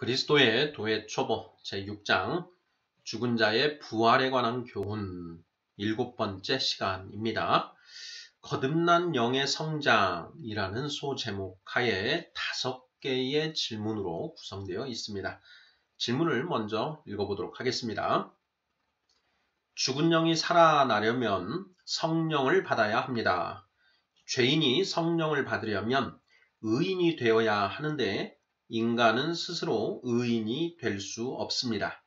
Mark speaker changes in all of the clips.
Speaker 1: 그리스도의 도의 초보 제6장 죽은 자의 부활에 관한 교훈 7번째 시간입니다. 거듭난 영의 성장이라는 소제목 하에 5개의 질문으로 구성되어 있습니다. 질문을 먼저 읽어보도록 하겠습니다. 죽은 영이 살아나려면 성령을 받아야 합니다. 죄인이 성령을 받으려면 의인이 되어야 하는데 인간은 스스로 의인이 될 수 없습니다.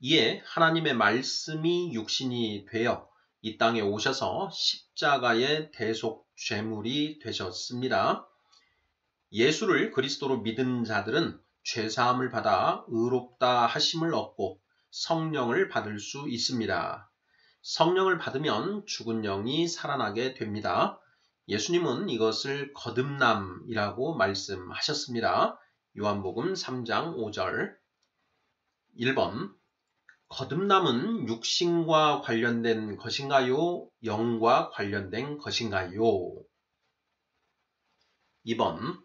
Speaker 1: 이에 하나님의 말씀이 육신이 되어 이 땅에 오셔서 십자가의 대속 제물이 되셨습니다. 예수를 그리스도로 믿은 자들은 죄사함을 받아 의롭다 하심을 얻고 성령을 받을 수 있습니다. 성령을 받으면 죽은 영이 살아나게 됩니다. 예수님은 이것을 거듭남이라고 말씀하셨습니다. 요한복음 3장 5절 1번 거듭남은 육신과 관련된 것인가요? 영과 관련된 것인가요? 2번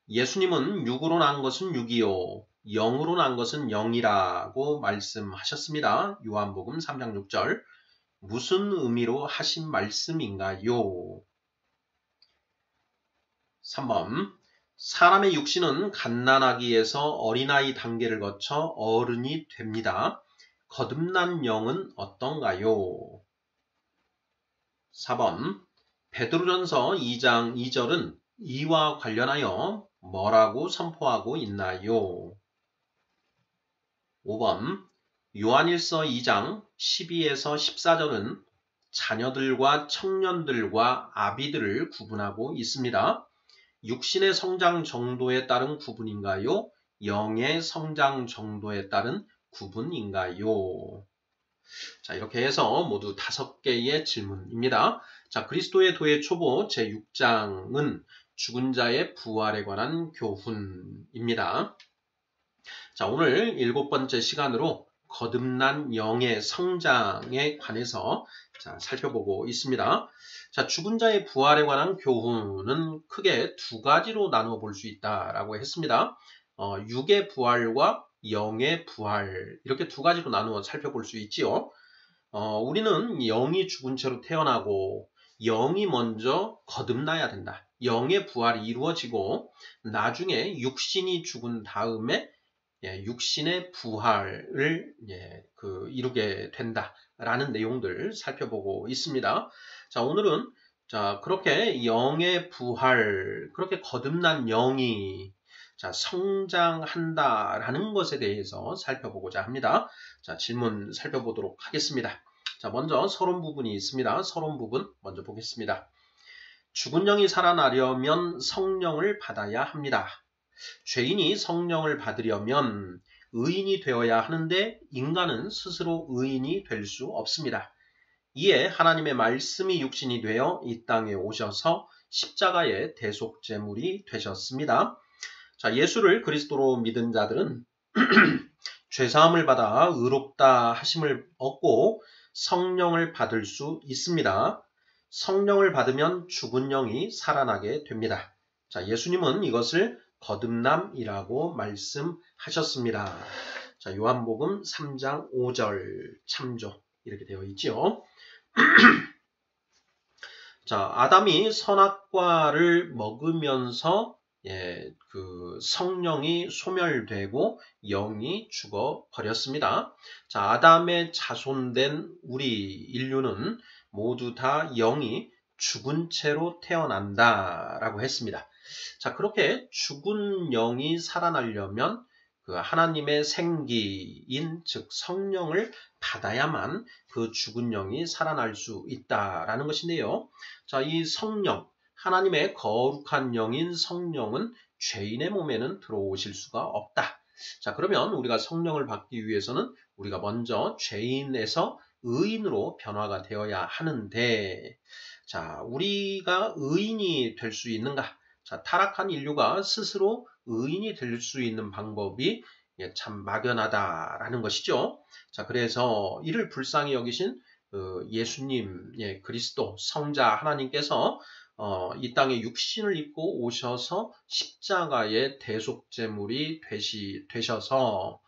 Speaker 1: 예수님은 육으로 난 것은 육이요 영으로 난 것은 영이라고 말씀하셨습니다. 요한복음 3장 6절 무슨 의미로 하신 말씀인가요? 3번 사람의 육신은 갓난아기에서 어린아이 단계를 거쳐 어른이 됩니다. 거듭난 영은 어떤가요? 4번 베드로전서 2장 2절은 이와 관련하여 뭐라고 선포하고 있나요? 5번 요한일서 2장 12에서 14절은 자녀들과 청년들과 아비들을 구분하고 있습니다. 육신의 성장 정도에 따른 구분인가요? 영의 성장 정도에 따른 구분인가요? 자, 이렇게 해서 모두 5개의 질문입니다. 자, 그리스도의 도의 초보 제6장은 죽은 자의 부활에 관한 교훈입니다. 자, 오늘 7번째 시간으로 거듭난 영의 성장에 관해서 살펴보고 있습니다. 자, 죽은 자의 부활에 관한 교훈은 크게 2가지로 나누어 볼 수 있다라고 했습니다. 육의 부활과 영의 부활 이렇게 2가지로 나누어 살펴볼 수 있지요. 우리는 영이 죽은 채로 태어나고 영이 먼저 거듭나야 된다. 영의 부활이 이루어지고 나중에 육신이 죽은 다음에 육신의 부활을 이루게 된다라는 내용들 살펴보고 있습니다. 자, 오늘은 그렇게 영의 부활, 그렇게 거듭난 영이 성장한다라는 것에 대해서 살펴보고자 합니다. 자, 질문 살펴보도록 하겠습니다. 자, 먼저 서론 부분이 있습니다. 서론 부분 먼저 보겠습니다. 죽은 영이 살아나려면 성령을 받아야 합니다. 죄인이 성령을 받으려면 의인이 되어야 하는데 인간은 스스로 의인이 될 수 없습니다. 이에 하나님의 말씀이 육신이 되어 이 땅에 오셔서 십자가의 대속 제물이 되셨습니다. 자, 예수를 그리스도로 믿은 자들은 죄사함을 받아 의롭다 하심을 얻고 성령을 받을 수 있습니다. 성령을 받으면 죽은 영이 살아나게 됩니다. 자, 예수님은 이것을 거듭남이라고 말씀하셨습니다. 자, 요한복음 3장 5절 참조 이렇게 되어 있지요. 자, 아담이 선악과를 먹으면서 그 성령이 소멸되고 영이 죽어버렸습니다. 자, 아담의 자손된 우리 인류는 모두 다 영이 죽은 채로 태어난다라고 했습니다. 자, 그렇게 죽은 영이 살아나려면 그 하나님의 생기인 즉 성령을 받아야만 그 죽은 영이 살아날 수 있다라는 것인데요. 자, 이 성령, 하나님의 거룩한 영인 성령은 죄인의 몸에는 들어오실 수가 없다. 자, 그러면 우리가 성령을 받기 위해서는 우리가 먼저 죄인에서 의인으로 변화가 되어야 하는데, 자, 우리가 의인이 될 수 있는가? 자, 타락한 인류가 스스로 의인이 될 수 있는 방법이 참 막연하다라는 것이죠. 자, 그래서 이를 불쌍히 여기신 예수님, 그리스도, 성자 하나님께서 이 땅에 육신을 입고 오셔서 십자가의 대속제물이 되셔서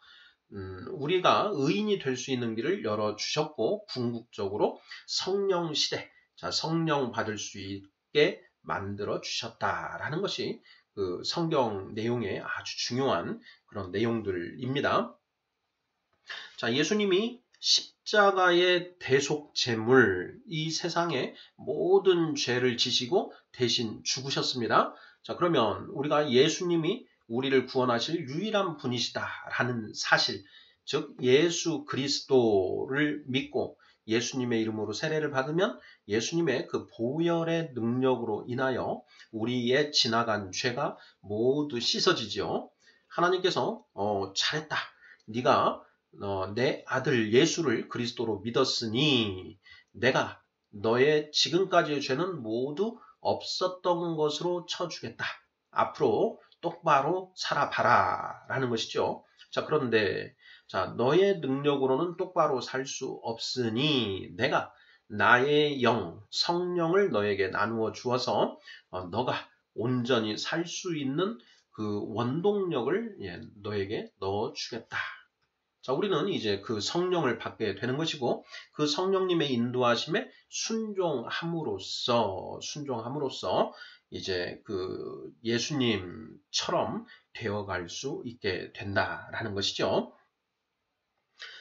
Speaker 1: 우리가 의인이 될 수 있는 길을 열어주셨고 궁극적으로 성령 시대, 자, 성령 받을 수 있게 만들어 주셨다라는 것이 그 성경 내용의 아주 중요한 그런 내용들입니다. 자, 예수님이 십자가의 대속제물, 이 세상의 모든 죄를 지시고 대신 죽으셨습니다. 자, 그러면 우리가 예수님이 우리를 구원하실 유일한 분이시다라는 사실, 즉 예수 그리스도를 믿고 예수님의 이름으로 세례를 받으면 예수님의 그 보혈의 능력으로 인하여 우리의 지나간 죄가 모두 씻어지죠. 하나님께서 잘했다. 네가 내 아들 예수를 그리스도로 믿었으니 내가 너의 지금까지의 죄는 모두 없었던 것으로 쳐주겠다. 앞으로 똑바로 살아봐라 라는 것이죠. 자, 그런데 자, 너의 능력으로는 똑바로 살 수 없으니 내가 나의 영, 성령을 너에게 나누어 주어서 너가 온전히 살 수 있는 그 원동력을 너에게 넣어주겠다. 자, 우리는 이제 그 성령을 받게 되는 것이고 그 성령님의 인도하심에 순종함으로써 이제 그 예수님처럼 되어갈 수 있게 된다라는 것이죠.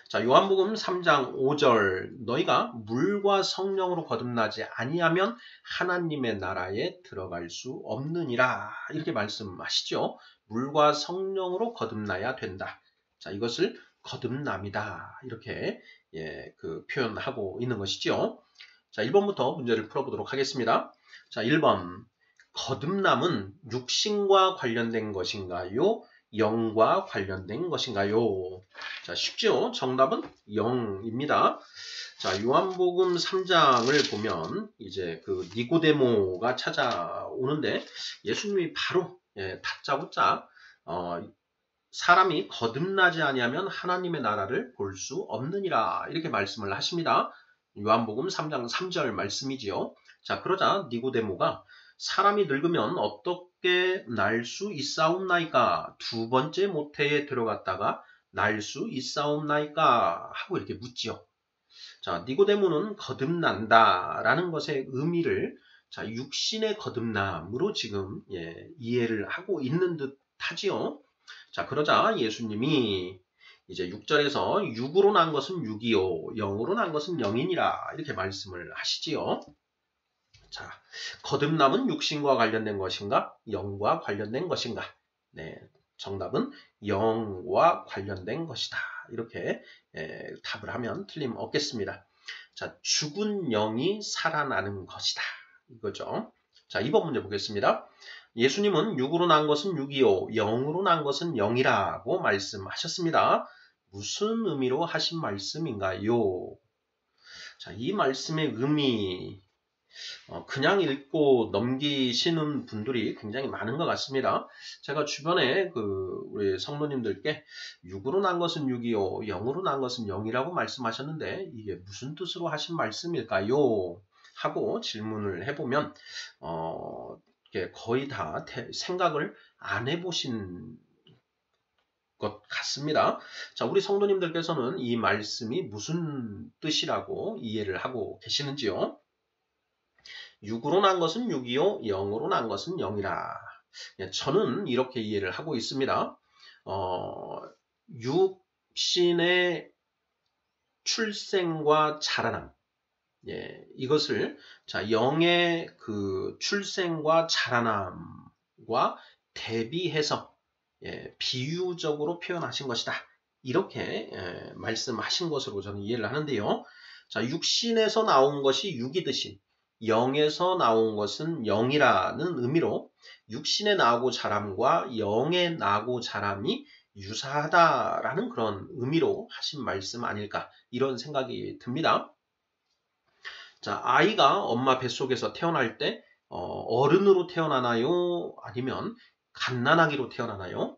Speaker 1: 자, 요한복음 3장 5절 너희가 물과 성령으로 거듭나지 아니하면 하나님의 나라에 들어갈 수 없느니라 이렇게 말씀하시죠. 물과 성령으로 거듭나야 된다. 자, 이것을 거듭남이다 이렇게 그 표현하고 있는 것이죠. 자, 1번부터 문제를 풀어보도록 하겠습니다. 자, 1번 거듭남은 육신과 관련된 것인가요? 영과 관련된 것인가요? 자, 쉽죠? 정답은 영입니다. 자, 요한복음 3장을 보면 이제 그 니고데모가 찾아오는데 예수님이 바로 다짜고짜 사람이 거듭나지 아니하면 하나님의 나라를 볼 수 없느니라 이렇게 말씀을 하십니다. 요한복음 3장 3절 말씀이지요. 자, 그러자 니고데모가 사람이 늙으면 어떻게 날 수 있사옵나이까? 두 번째 모태에 들어갔다가 날 수 있사옵나이까? 하고 이렇게 묻지요. 자, 니고데모는 거듭난다라는 것의 의미를 자, 육신의 거듭남으로 지금 이해를 하고 있는 듯 하지요. 자, 그러자 예수님이 이제 6절에서 육으로 난 것은 육이요, 영으로 난 것은 영이니라 이렇게 말씀을 하시지요. 자, 거듭남은 육신과 관련된 것인가? 영과 관련된 것인가? 네, 정답은 영과 관련된 것이다. 이렇게 답을 하면 틀림없겠습니다. 자, 죽은 영이 살아나는 것이다. 이거죠. 자, 2번 문제 보겠습니다. 예수님은 육으로 난 것은 육이요, 영으로 난 것은 영이라고 말씀하셨습니다. 무슨 의미로 하신 말씀인가요? 자, 이 말씀의 의미 그냥 읽고 넘기시는 분들이 굉장히 많은 것 같습니다. 제가 주변에 우리 성도님들께 육으로 난 것은 육이요, 영으로 난 것은 영이라고 말씀하셨는데 이게 무슨 뜻으로 하신 말씀일까요? 하고 질문을 해보면 거의 다 생각을 안 해보신 것 같습니다. 자, 우리 성도님들께서는 이 말씀이 무슨 뜻이라고 이해를 하고 계시는지요? 육으로 난 것은 육이요, 영으로 난 것은 영이라. 저는 이렇게 이해를 하고 있습니다. 육신의 출생과 자라남, 이것을 자, 영의 그 출생과 자라남과 대비해서 비유적으로 표현하신 것이다. 이렇게 말씀하신 것으로 저는 이해를 하는데요. 자, 육신에서 나온 것이 육이듯이 영에서 나온 것은 영이라는 의미로 육신에 나고 자람과 영에 나고 자람이 유사하다라는 그런 의미로 하신 말씀 아닐까 이런 생각이 듭니다. 자, 아이가 엄마 뱃속에서 태어날 때 어른으로 태어나나요? 아니면 갓난아기로 태어나나요?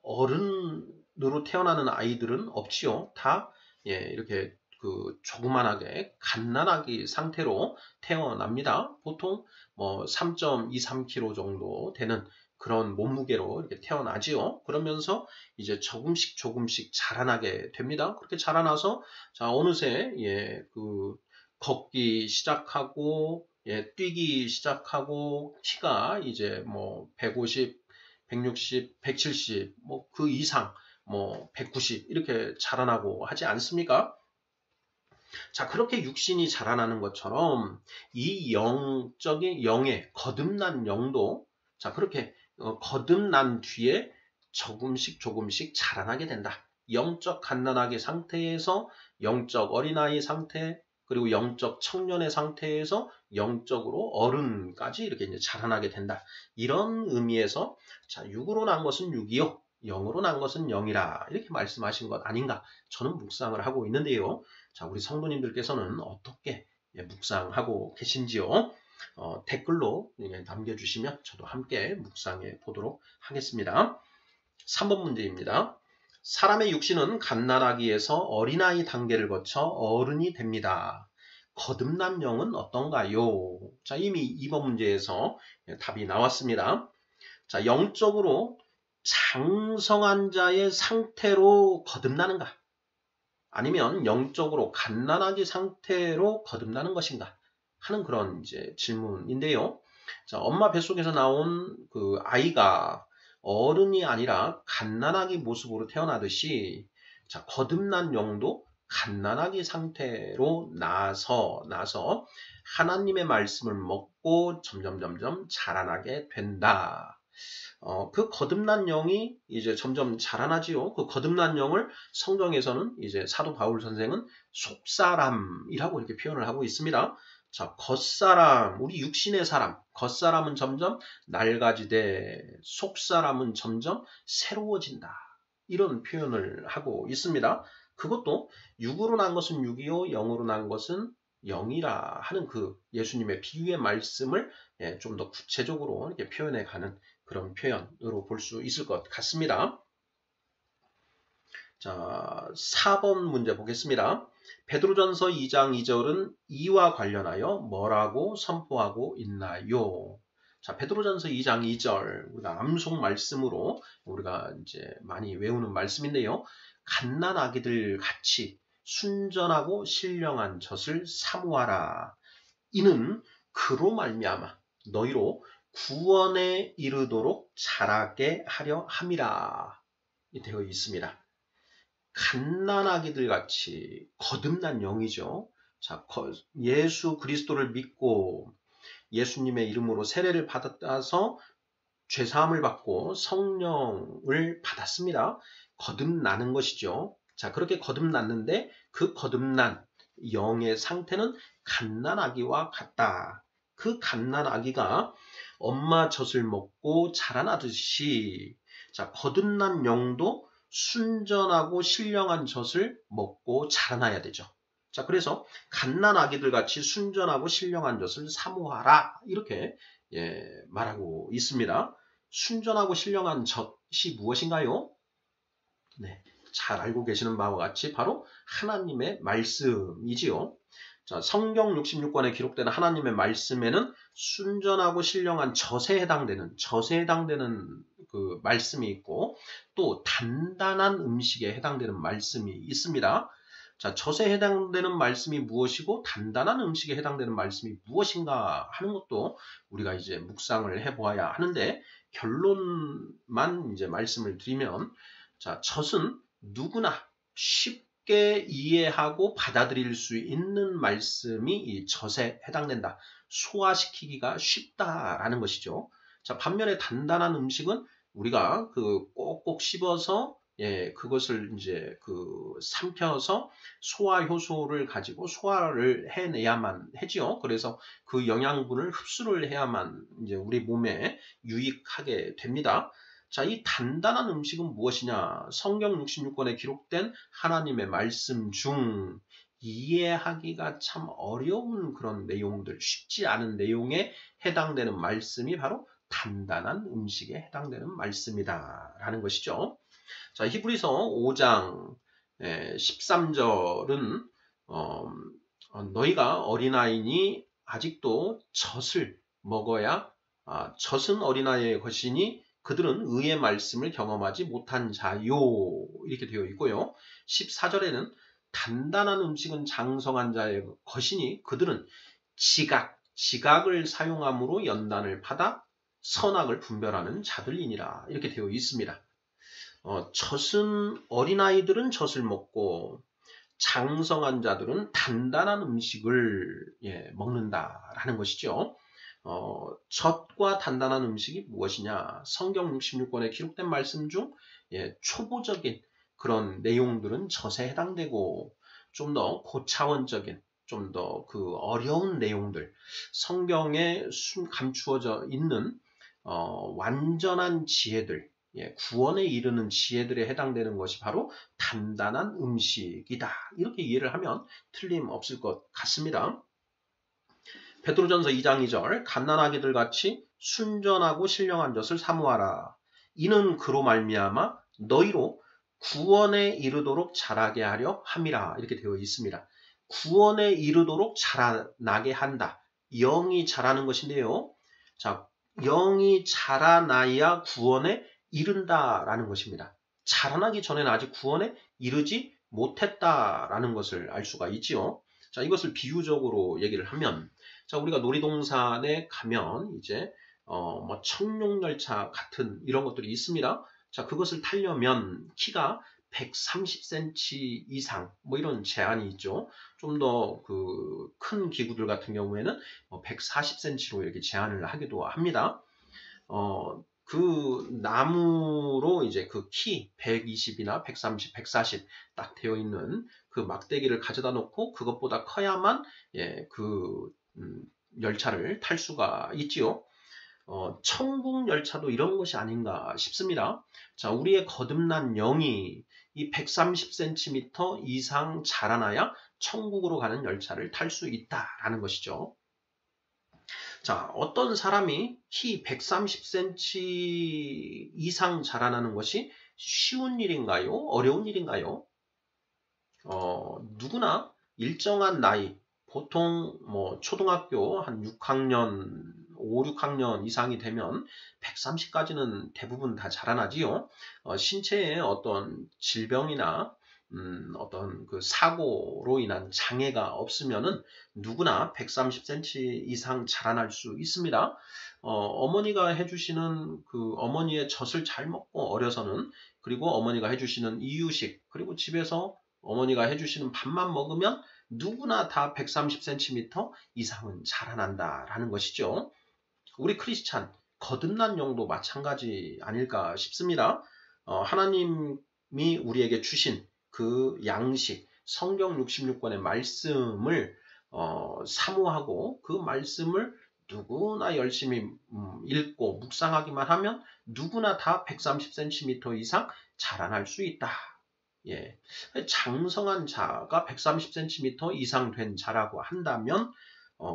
Speaker 1: 어른으로 태어나는 아이들은 없지요. 다 이렇게 그 조그만하게 갓난아기 상태로 태어납니다. 보통 뭐 3.23kg 정도 되는 그런 몸무게로 이렇게 태어나지요. 그러면서 이제 조금씩 자라나게 됩니다. 그렇게 자라나서 자 어느새 그 걷기 시작하고 뛰기 시작하고 키가 이제 뭐 150, 160, 170 뭐 그 이상 뭐 190 이렇게 자라나고 하지 않습니까? 자, 그렇게 육신이 자라나는 것처럼 이 영적인 영의 거듭난 영도 자, 그렇게 거듭난 뒤에 조금씩 자라나게 된다. 영적 갓난아기 상태에서 영적 어린아이 상태 그리고 영적 청년의 상태에서 영적으로 어른까지 이렇게 이제 자라나게 된다. 이런 의미에서 자, 육으로 난 것은 육이요. 영으로 난 것은 영이라 이렇게 말씀하신 것 아닌가 저는 묵상을 하고 있는데요. 자, 우리 성도님들께서는 어떻게 묵상하고 계신지요? 댓글로 남겨주시면 저도 함께 묵상해 보도록 하겠습니다. 3번 문제입니다. 사람의 육신은 갓난아기에서 어린아이 단계를 거쳐 어른이 됩니다. 거듭난 영은 어떤가요? 자, 이미 2번 문제에서 답이 나왔습니다. 자, 영적으로 장성한 자의 상태로 거듭나는가? 아니면 영적으로 갓난아기 상태로 거듭나는 것인가? 하는 그런 이제 질문인데요. 자, 엄마 뱃속에서 나온 그 아이가 어른이 아니라 갓난아기 모습으로 태어나듯이 자, 거듭난 영도 갓난아기 상태로 나서 하나님의 말씀을 먹고 점점 자라나게 된다. 그 거듭난 영이 이제 점점 자라나지요. 그 거듭난 영을 성경에서는 이제 사도 바울 선생은 속사람이라고 이렇게 표현을 하고 있습니다. 자, 겉사람, 우리 육신의 사람, 겉사람은 점점 낡아지되 속사람은 점점 새로워진다. 이런 표현을 하고 있습니다. 그것도 육으로 난 것은 육이요, 영으로 난 것은 영이라 하는 그 예수님의 비유의 말씀을 좀 더 구체적으로 이렇게 표현해 가는 그런 표현으로 볼 수 있을 것 같습니다. 자, 4번 문제 보겠습니다. 베드로전서 2장 2절은 이와 관련하여 뭐라고 선포하고 있나요? 자, 베드로전서 2장 2절 우리가 암송 말씀으로 우리가 이제 많이 외우는 말씀인데요. 갓난아기들 같이 순전하고 신령한 젖을 사모하라. 이는 그로 말미암아 너희로 구원에 이르도록 자라게 하려 함이라. 되어 있습니다. 갓난아기들 같이 거듭난 영이죠. 자, 예수 그리스도를 믿고 예수님의 이름으로 세례를 받아서 죄사함을 받고 성령을 받았습니다. 거듭나는 것이죠. 자, 그렇게 거듭났는데 그 거듭난 영의 상태는 갓난아기와 같다. 그 갓난아기가 엄마 젖을 먹고 자라나듯이 자, 거듭난 영도 순전하고 신령한 젖을 먹고 자라나야 되죠. 자, 그래서 갓난아기들 같이 순전하고 신령한 젖을 사모하라 이렇게 말하고 있습니다. 순전하고 신령한 젖이 무엇인가요? 네, 잘 알고 계시는 바와 같이 바로 하나님의 말씀이지요. 자, 성경 66권에 기록되는 하나님의 말씀에는 순전하고 신령한 젖에 해당되는 그 말씀이 있고 또 단단한 음식에 해당되는 말씀이 있습니다. 자, 젖에 해당되는 말씀이 무엇이고 단단한 음식에 해당되는 말씀이 무엇인가 하는 것도 우리가 이제 묵상을 해보아야 하는데 결론만 이제 말씀을 드리면 자, 젖은 누구나 쉽게 이해하고 받아들일 수 있는 말씀이 이 젖에 해당된다. 소화시키기가 쉽다라는 것이죠. 자, 반면에 단단한 음식은 우리가 그 꼭꼭 씹어서 그것을 이제 그 삼켜서 소화 효소를 가지고 소화를 해내야만 하지요. 그래서 그 영양분을 흡수를 해야만 이제 우리 몸에 유익하게 됩니다. 자, 이 단단한 음식은 무엇이냐? 성경 66권에 기록된 하나님의 말씀 중 이해하기가 참 어려운 그런 내용들, 쉽지 않은 내용에 해당되는 말씀이 바로 단단한 음식에 해당되는 말씀이다 라는 것이죠. 자, 히브리서 5장 13절은 너희가 어린아이니 아직도 젖을 먹어야 젖은 어린아이의 것이니 그들은 의의 말씀을 경험하지 못한 자요. 이렇게 되어 있고요. 14절에는 단단한 음식은 장성한 자의 것이니 그들은 지각을 사용함으로 연단을 받아 선악을 분별하는 자들이니라. 이렇게 되어 있습니다. 젖은 어린아이들은 젖을 먹고 장성한 자들은 단단한 음식을 먹는다라는 것이죠. 젖과 단단한 음식이 무엇이냐? 성경 66권에 기록된 말씀 중 초보적인 그런 내용들은 젖에 해당되고 좀 더 고차원적인 좀 더 그 어려운 내용들 성경에 감추어져 있는 완전한 지혜들 구원에 이르는 지혜들에 해당되는 것이 바로 단단한 음식이다. 이렇게 이해를 하면 틀림없을 것 같습니다. 베드로전서 2장 2절 갓난아기들 같이 순전하고 신령한 젖을 사모하라. 이는 그로 말미암아 너희로 구원에 이르도록 자라게 하려 함이라. 이렇게 되어 있습니다. 구원에 이르도록 자라나게 한다. 영이 자라는 것인데요. 자, 영이 자라나야 구원에 이른다라는 것입니다. 자라나기 전에는 아직 구원에 이르지 못했다라는 것을 알 수가 있지요. 자, 이것을 비유적으로 얘기를 하면, 자, 우리가 놀이동산에 가면 이제 뭐 청룡열차 같은 이런 것들이 있습니다. 자, 그것을 타려면 키가 130cm 이상 뭐 이런 제한이 있죠. 좀 더 그 큰 기구들 같은 경우에는 140cm로 이렇게 제한을 하기도 합니다. 그 나무로 이제 그 키 120이나 130, 140 딱 되어 있는 그 막대기를 가져다 놓고 그것보다 커야만 열차를 탈 수가 있지요. 천국 열차도 이런 것이 아닌가 싶습니다. 자, 우리의 거듭난 영이 이 130cm 이상 자라나야 천국으로 가는 열차를 탈 수 있다라는 것이죠. 자, 어떤 사람이 키 130cm 이상 자라나는 것이 쉬운 일인가요? 어려운 일인가요? 누구나 일정한 나이, 보통 뭐 초등학교 한 6학년, 5, 6학년 이상이 되면 130까지는 대부분 다 자라나지요. 신체에 어떤 질병이나 어떤 그 사고로 인한 장애가 없으면은 누구나 130cm 이상 자라날 수 있습니다. 어머니가 해주시는 그 어머니의 젖을 잘 먹고 어려서는 그리고 어머니가 해주시는 이유식 그리고 집에서 어머니가 해주시는 밥만 먹으면 누구나 다 130cm 이상은 자라난다라는 것이죠. 우리 크리스찬 거듭난 영도 마찬가지 아닐까 싶습니다. 하나님이 우리에게 주신 그 양식 성경 66권의 말씀을 사모하고 그 말씀을 누구나 열심히 읽고 묵상하기만 하면 누구나 다 130cm 이상 자라날 수 있다. 예, 장성한 자가 130cm 이상 된 자라고 한다면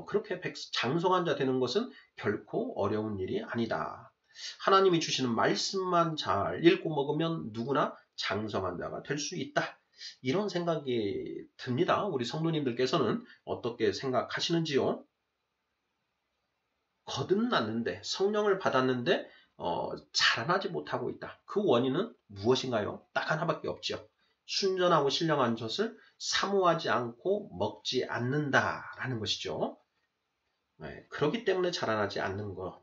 Speaker 1: 그렇게 장성한 자 되는 것은 결코 어려운 일이 아니다. 하나님이 주시는 말씀만 잘 읽고 먹으면 누구나 장성한 자가 될 수 있다. 이런 생각이 듭니다. 우리 성도님들께서는 어떻게 생각하시는지요? 거듭났는데 성령을 받았는데 자라나지 못하고 있다. 그 원인은 무엇인가요? 딱 하나밖에 없죠. 순전하고 신령한 젖을 사모하지 않고 먹지 않는다라는 것이죠. 네, 그렇기 때문에 자라나지 않는 것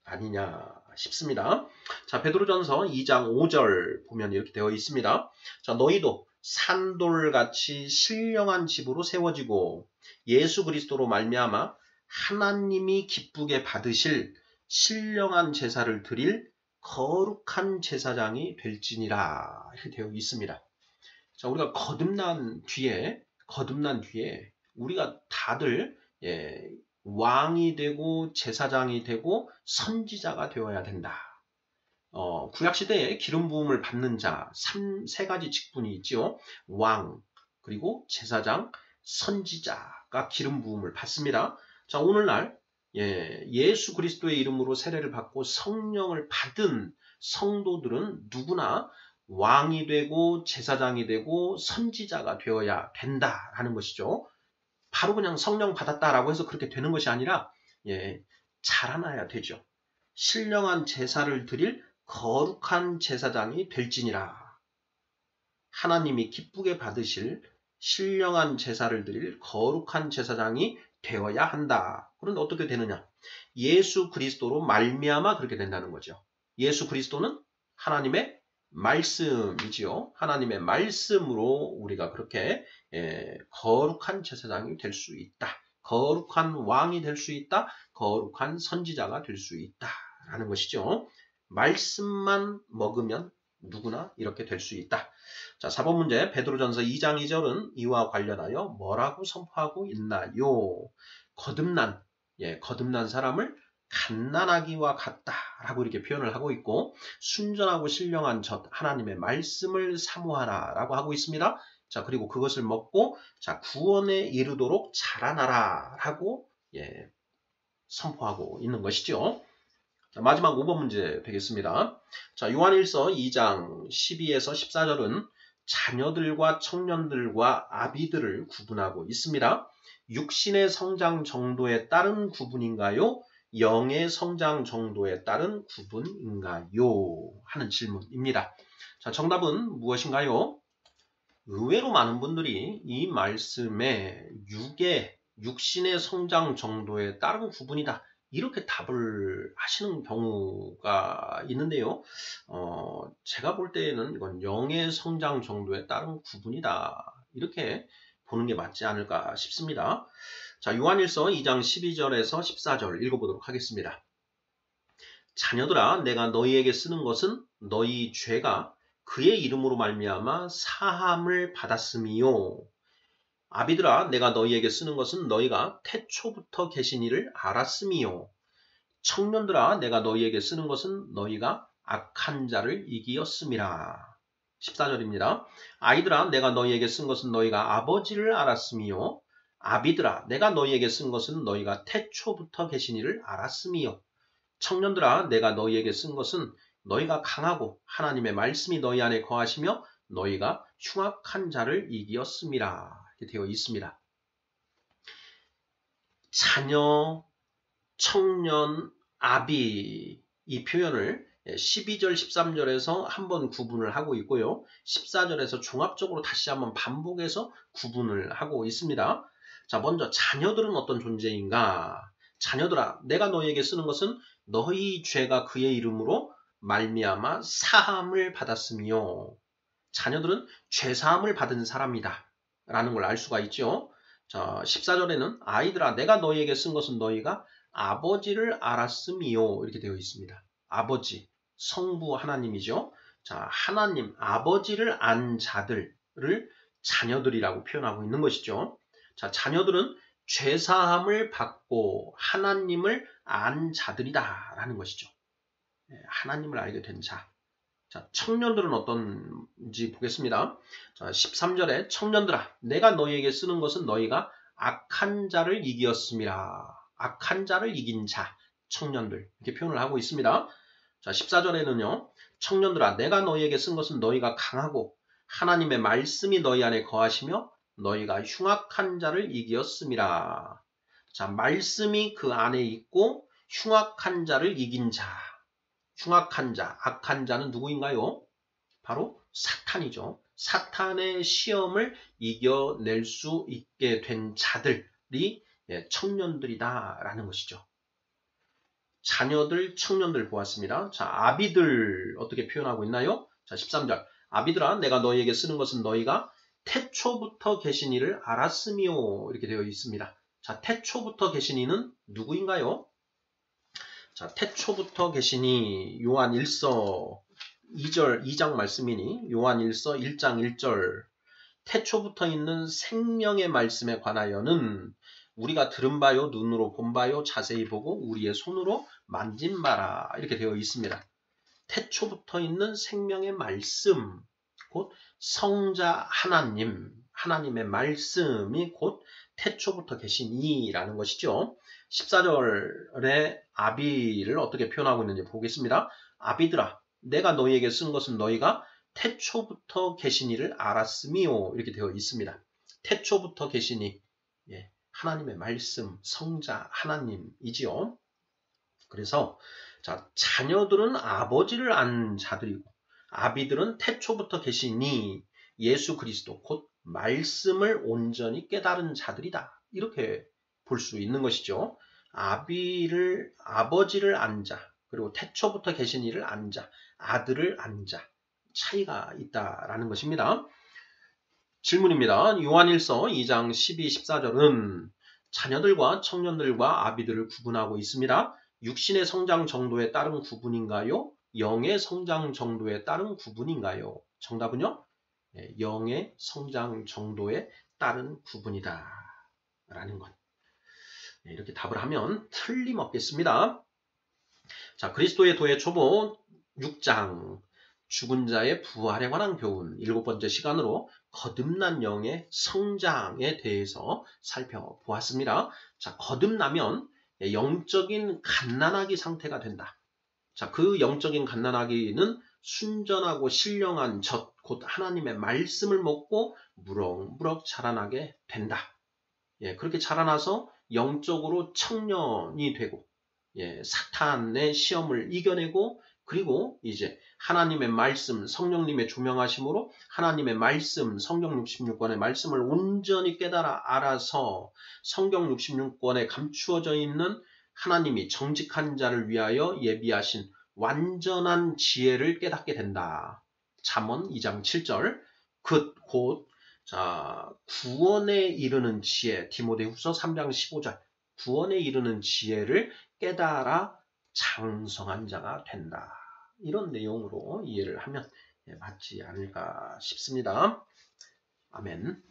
Speaker 1: 아니냐 싶습니다. 자, 베드로전서 2장 5절 보면 이렇게 되어 있습니다. 자, 너희도 산돌같이 신령한 집으로 세워지고 예수 그리스도로 말미암아 하나님이 기쁘게 받으실 신령한 제사를 드릴 거룩한 제사장이 될지니라 이렇게 되어 있습니다. 자, 우리가 거듭난 뒤에 우리가 다들 왕이 되고 제사장이 되고 선지자가 되어야 된다. 구약시대에 기름 부음을 받는 자 세 가지 직분이 있죠. 왕, 그리고 제사장, 선지자가 기름 부음을 받습니다. 자, 오늘날 예수 그리스도의 이름으로 세례를 받고 성령을 받은 성도들은 누구나 왕이 되고 제사장이 되고 선지자가 되어야 된다라는 것이죠. 바로 그냥 성령 받았다라고 해서 그렇게 되는 것이 아니라 자라나야 되죠. 신령한 제사를 드릴 거룩한 제사장이 될지니라. 하나님이 기쁘게 받으실 신령한 제사를 드릴 거룩한 제사장이 되어야 한다. 그런데 어떻게 되느냐? 예수 그리스도로 말미암아 그렇게 된다는 거죠. 예수 그리스도는 하나님의 말씀이지요. 하나님의 말씀으로 우리가 그렇게 거룩한 제사장이 될 수 있다. 거룩한 왕이 될 수 있다. 거룩한 선지자가 될 수 있다라는 것이죠. 말씀만 먹으면 누구나 이렇게 될 수 있다. 자, 4번 문제 베드로전서 2장 2절은 이와 관련하여 뭐라고 선포하고 있나요? 거듭난 사람을 갓난아기와 같다라고 이렇게 표현을 하고 있고 순전하고 신령한 젖 하나님의 말씀을 사모하라라고 하고 있습니다. 자, 그리고 그것을 먹고 자, 구원에 이르도록 자라나라라고 선포하고 있는 것이죠. 자, 마지막 5번 문제 되겠습니다. 자, 요한일서 2장 12에서 14절은 자녀들과 청년들과 아비들을 구분하고 있습니다. 육신의 성장 정도에 따른 구분인가요? 영의 성장 정도에 따른 구분인가요? 하는 질문입니다. 자, 정답은 무엇인가요? 의외로 많은 분들이 이 말씀에 육신의 성장 정도에 따른 구분이다. 이렇게 답을 하시는 경우가 있는데요. 제가 볼 때에는 이건 영의 성장 정도에 따른 구분이다. 이렇게 보는 게 맞지 않을까 싶습니다. 자, 요한일서 2장 12절에서 14절 읽어보도록 하겠습니다. 자녀들아, 내가 너희에게 쓰는 것은 너희 죄가 그의 이름으로 말미암아 사함을 받았음이요. 아비들아, 내가 너희에게 쓰는 것은 너희가 태초부터 계신 이를 알았음이요. 청년들아, 내가 너희에게 쓰는 것은 너희가 악한 자를 이기었음이라. 14절입니다. 아이들아, 내가 너희에게 쓴 것은 너희가 아버지를 알았음이요. 아비들아, 내가 너희에게 쓴 것은 너희가 태초부터 계신 이를 알았음이요. 청년들아, 내가 너희에게 쓴 것은 너희가 강하고 하나님의 말씀이 너희 안에 거하시며 너희가 흉악한 자를 이기었음이라. 이렇게 되어 있습니다. 자녀, 청년, 아비 이 표현을 12절, 13절에서 한번 구분을 하고 있고요. 14절에서 종합적으로 다시 한번 반복해서 구분을 하고 있습니다. 자, 먼저 자녀들은 어떤 존재인가? 자녀들아, 내가 너희에게 쓰는 것은 너희 죄가 그의 이름으로 말미암아 사함을 받았으며 자녀들은 죄사함을 받은 사람이다 라는 걸 알 수가 있죠. 자, 14절에는 아이들아, 내가 너희에게 쓴 것은 너희가 아버지를 알았음이요 이렇게 되어 있습니다. 아버지, 성부 하나님이죠. 자, 하나님, 아버지를 안 자들을 자녀들이라고 표현하고 있는 것이죠. 자, 자녀들은 죄사함을 받고 하나님을 안 자들이다 라는 것이죠. 하나님을 알게 된 자. 자, 청년들은 어떤지 보겠습니다. 자, 13절에 청년들아, 내가 너희에게 쓰는 것은 너희가 악한 자를 이기었음이라. 악한 자를 이긴 자, 청년들 이렇게 표현을 하고 있습니다. 자, 14절에는요. 청년들아, 내가 너희에게 쓴 것은 너희가 강하고 하나님의 말씀이 너희 안에 거하시며 너희가 흉악한 자를 이기었음이라. 자, 말씀이 그 안에 있고 흉악한 자를 이긴 자. 흉악한 자, 악한 자는 누구인가요? 바로 사탄이죠. 사탄의 시험을 이겨낼 수 있게 된 자들이 청년들이다라는 것이죠. 자녀들, 청년들 보았습니다. 자, 아비들 어떻게 표현하고 있나요? 자, 13절. 아비들아, 내가 너희에게 쓰는 것은 너희가 태초부터 계신 이를 알았으며 이렇게 되어 있습니다. 자, 태초부터 계신 이는 누구인가요? 자, 태초부터 계시니 요한일서 2장 말씀이니 요한일서 1장 1절 태초부터 있는 생명의 말씀에 관하여는 우리가 들은 바요 눈으로 본 바요 자세히 보고 우리의 손으로 만진 바라 이렇게 되어 있습니다. 태초부터 있는 생명의 말씀 곧 성자 하나님 하나님의 말씀이 곧 태초부터 계신 이라는 것이죠. 14절에 아비를 어떻게 표현하고 있는지 보겠습니다. 아비들아, 내가 너희에게 쓴 것은 너희가 태초부터 계시니를 알았으미요. 이렇게 되어 있습니다. 태초부터 계시니, 예, 하나님의 말씀, 성자 하나님이지요. 그래서 자, 자녀들은 아버지를 안 자들이고 아비들은 태초부터 계시니 예수 그리스도 곧 말씀을 온전히 깨달은 자들이다. 이렇게 볼 수 있는 것이죠. 아버지를 안 자, 그리고 태초부터 계신 이를 안 자, 아들을 안 자. 차이가 있다라는 것입니다. 질문입니다. 요한일서 2장 12, 14절은 자녀들과 청년들과 아비들을 구분하고 있습니다. 육신의 성장 정도에 따른 구분인가요? 영의 성장 정도에 따른 구분인가요? 정답은요? 네, 영의 성장 정도에 따른 구분이다. 라는 것. 네, 이렇게 답을 하면 틀림없겠습니다. 자, 그리스도의 도의 초보 6장. 죽은 자의 부활에 관한 교훈 7번째 시간으로 거듭난 영의 성장에 대해서 살펴보았습니다. 자, 거듭나면 영적인 갓난아기 상태가 된다. 자, 그 영적인 갓난아기는 순전하고 신령한 젖, 곧 하나님의 말씀을 먹고 무럭무럭 자라나게 된다. 예, 그렇게 자라나서 영적으로 청년이 되고, 예, 사탄의 시험을 이겨내고, 그리고 이제 하나님의 말씀, 성령님의 조명하심으로 하나님의 말씀, 성경 66권의 말씀을 온전히 깨달아 알아서 성경 66권에 감추어져 있는 하나님이 정직한 자를 위하여 예비하신 완전한 지혜를 깨닫게 된다. 잠언 2장 7절 곧 구원에 이르는 지혜, 디모데후서 3장 15절 구원에 이르는 지혜를 깨달아 장성한 자가 된다. 이런 내용으로 이해를 하면 맞지 않을까 싶습니다. 아멘.